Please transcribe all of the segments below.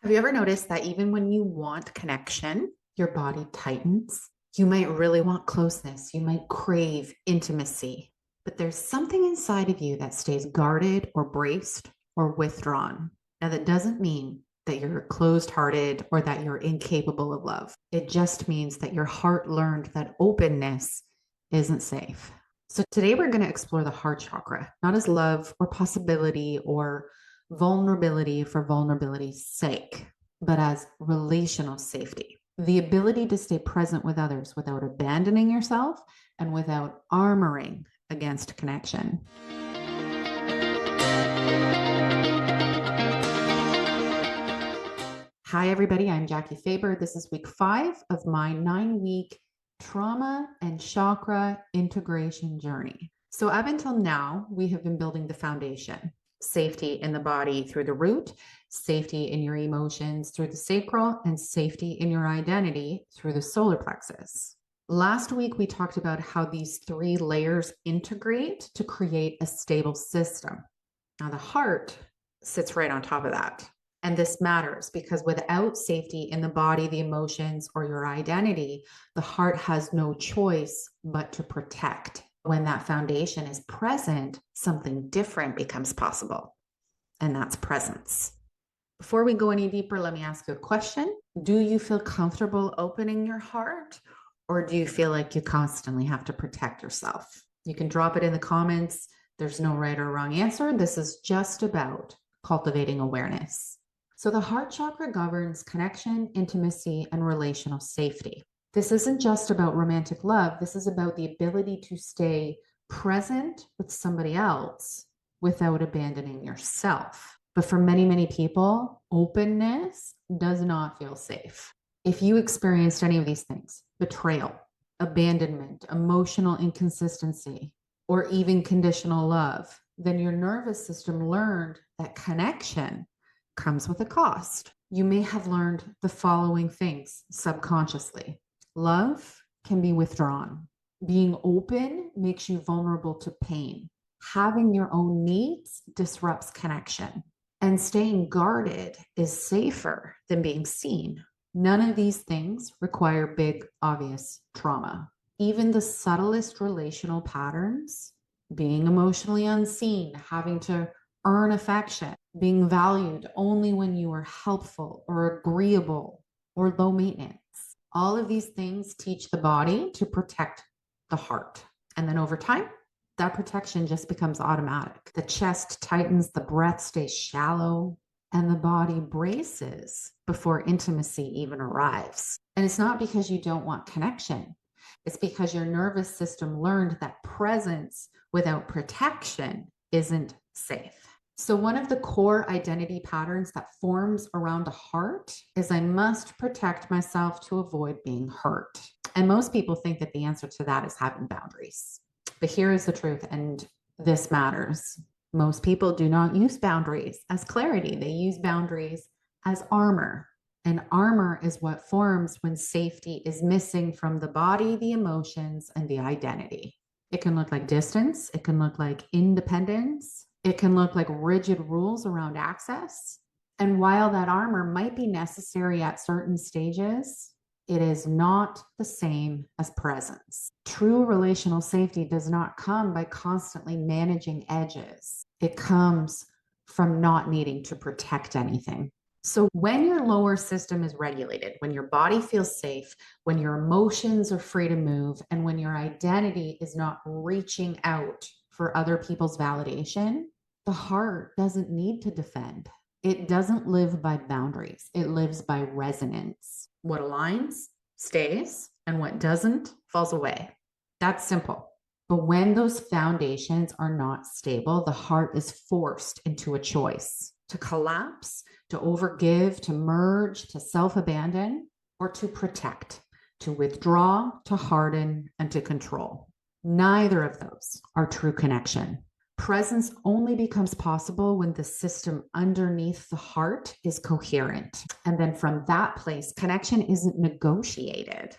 Have you ever noticed that even when you want connection, your body tightens? You might really want closeness. You might crave intimacy, but there's something inside of you that stays guarded or braced or withdrawn. Now, that doesn't mean that you're closed hearted or that you're incapable of love. It just means that your heart learned that openness isn't safe. So, today we're going to explore the heart chakra, not as love or possibility or vulnerability for vulnerability's sake, but as relational safety. The ability to stay present with others without abandoning yourself and without armoring against connection. Hi, everybody. I'm Jackie Faber. This is week 5 of my 9-week trauma and chakra integration journey. So, up until now, we have been building the foundation: safety in the body through the root, safety in your emotions through the sacral, and safety in your identity through the solar plexus. Last week, we talked about how these 3 layers integrate to create a stable system. Now, the heart sits right on top of that. And this matters because without safety in the body, the emotions, or your identity, the heart has no choice but to protect. When that foundation is present, something different becomes possible, and that's presence. Before we go any deeper, let me ask you a question. Do you feel comfortable opening your heart, or do you feel like you constantly have to protect yourself? You can drop it in the comments. There's no right or wrong answer. This is just about cultivating awareness. So the heart chakra governs connection, intimacy, and relational safety. This isn't just about romantic love. This is about the ability to stay present with somebody else without abandoning yourself. But for many, many people, openness does not feel safe. If you experienced any of these things, betrayal, abandonment, emotional inconsistency, or even conditional love, then your nervous system learned that connection comes with a cost. You may have learned the following things subconsciously. Love can be withdrawn. Being open makes you vulnerable to pain. Having your own needs disrupts connection. And staying guarded is safer than being seen. None of these things require big, obvious trauma. Even the subtlest relational patterns, being emotionally unseen, having to earn affection, being valued only when you are helpful or agreeable or low maintenance. All of these things teach the body to protect the heart. And then over time, that protection just becomes automatic. The chest tightens, the breath stays shallow, and the body braces before intimacy even arrives. And it's not because you don't want connection. It's because your nervous system learned that presence without protection isn't safe. So one of the core identity patterns that forms around a heart is I must protect myself to avoid being hurt. And most people think that the answer to that is having boundaries. But here is the truth, and this matters. Most people do not use boundaries as clarity. They use boundaries as armor. And armor is what forms when safety is missing from the body, the emotions, and the identity. It can look like distance. It can look like independence. It can look like rigid rules around access. And while that armor might be necessary at certain stages, it is not the same as presence. True relational safety does not come by constantly managing edges. It comes from not needing to protect anything. So when your lower system is regulated, when your body feels safe, when your emotions are free to move, and when your identity is not reaching out for other people's validation, the heart doesn't need to defend. It doesn't live by boundaries. It lives by resonance. What aligns stays, and what doesn't falls away. That's simple. But when those foundations are not stable, the heart is forced into a choice: to collapse, to overgive, to merge, to self-abandon, or to protect, to withdraw, to harden, and to control. Neither of those are true connection. Presence only becomes possible when the system underneath the heart is coherent. And then from that place, connection isn't negotiated,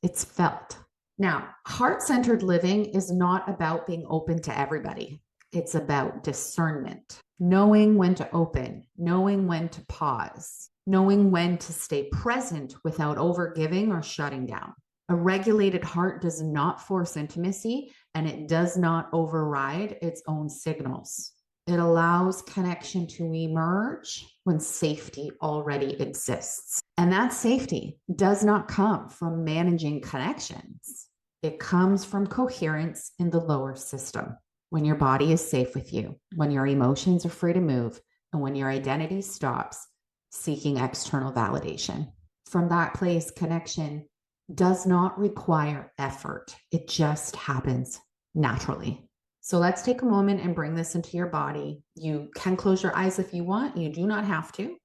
it's felt. Now, heart-centered living is not about being open to everybody. It's about discernment, knowing when to open, knowing when to pause, knowing when to stay present without overgiving or shutting down. A regulated heart does not force intimacy, and it does not override its own signals. It allows connection to emerge when safety already exists. And that safety does not come from managing connections. It comes from coherence in the lower system. When your body is safe with you, when your emotions are free to move, and when your identity stops seeking external validation. From that place, connection does not require effort. It just happens naturally. So let's take a moment and bring this into your body. You can close your eyes if you want. You do not have to,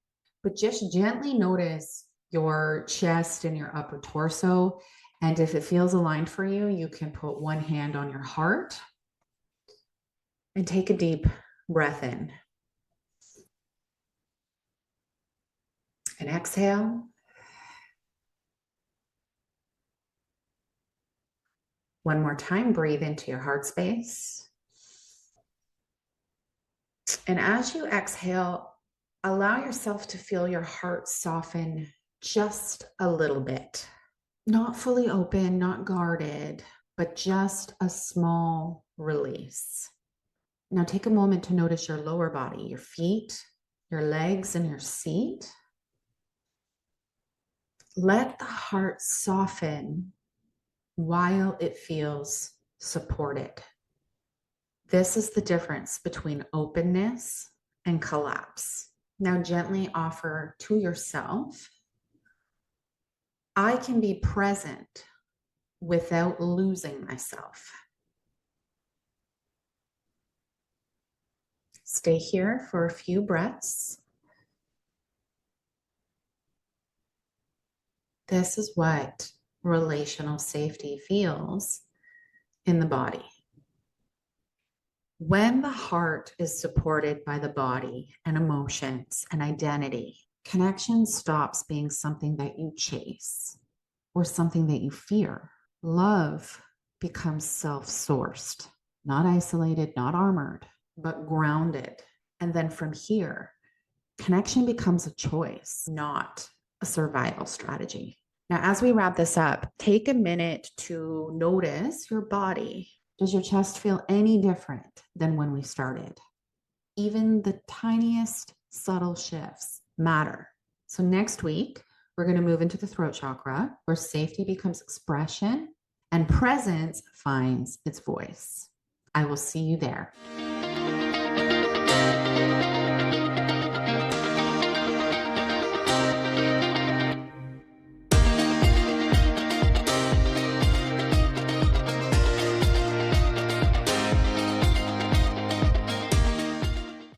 but just gently notice your chest and your upper torso. And if it feels aligned for you, you can put one hand on your heart and take a deep breath in. And exhale. One more time, breathe into your heart space. And as you exhale, allow yourself to feel your heart soften just a little bit. Not fully open, not guarded, but just a small release. Now take a moment to notice your lower body, your feet, your legs, and your seat. Let the heart soften while it feels supported. This is the difference between openness and collapse. Now gently offer to yourself, I can be present without losing myself. Stay here for a few breaths. This is what relational safety feels in the body. When the heart is supported by the body and emotions and identity, connection stops being something that you chase or something that you fear. Love becomes self-sourced, not isolated, not armored, but grounded. And then from here, connection becomes a choice, not a survival strategy. Now, as we wrap this up, take a minute to notice your body. Does your chest feel any different than when we started? Even the tiniest subtle shifts matter. So next week, we're going to move into the throat chakra, where safety becomes expression and presence finds its voice. I will see you there.